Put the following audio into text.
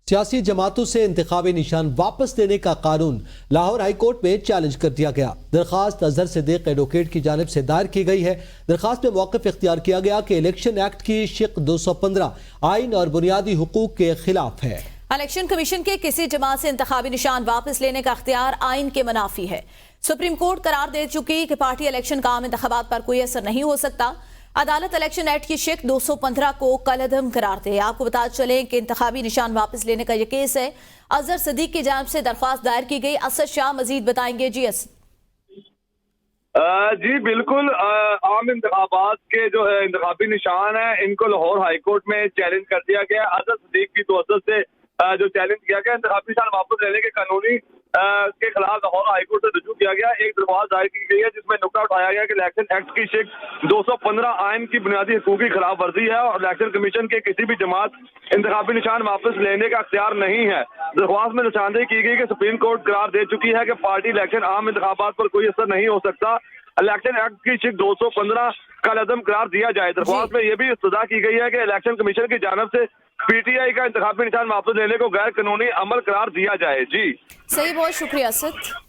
سیاسی جماعتوں سے انتخابی نشان واپس لینے کا قانون لاہور ہائی کورٹ میں چیلنج کر دیا گیا۔ درخواست اظہر صدیق ایڈوکیٹ کی جانب سے دائر کی گئی ہے۔ درخواست میں موقف اختیار کیا گیا کہ الیکشن ایکٹ کی شق 215 آئین اور بنیادی حقوق کے خلاف ہے۔ الیکشن کمیشن کے کسی جماعت سے انتخابی نشان واپس لینے کا اختیار آئین کے منافی ہے۔ سپریم کورٹ قرار دے چکی کہ پارٹی الیکشن کا عام انتخابات پر کوئی اثر نہیں ہو سکتا۔ عدالت الیکشن ایکٹ کی شق 215 کو کالعدم قرار دے۔ آپ کو بتا چلیں کہ انتخابی نشان واپس لینے کا یہ کیس ہے۔ اظہر صدیق کی جانب سے درخواست دائر کی گئی۔ اسد شاہ مزید بتائیں گے۔ جی اسد۔ جی بالکل، عام انتخابات کے جو ہے انتخابی نشان ہیں ان کو لاہور ہائی کورٹ میں چیلنج کر دیا گیا۔ اظہر صدیق کی توسط سے جو چیلنج کیا گیا انتخابی نشان واپس لینے کے قانونی کے خلاف لاہور ہائی کورٹ سے رجوع کیا گیا۔ ایک درخواست دائر کی گئی ہے جس میں نکتہ اٹھایا گیا کہ الیکشن ایکٹ کی شق 215 آئین کی بنیادی حقوق کی خلاف ورزی ہے اور الیکشن کمیشن کے کسی بھی جماعت انتخابی نشان واپس لینے کا اختیار نہیں ہے۔ درخواست میں نشاندہی کی گئی کہ سپریم کورٹ قرار دے چکی ہے کہ پارٹی الیکشن عام انتخابات پر کوئی اثر نہیں ہو سکتا۔ الیکشن ایکٹ کی شق 215 کالعدم قرار دیا جائے۔ درخواست میں یہ بھی استدعا کی گئی ہے کہ الیکشن کمیشن کی جانب سے پی ٹی آئی کا انتخابی نشان واپس لینے کو غیر قانونی عمل قرار دیا جائے۔ جی صحیح، بہت شکریہ اسد۔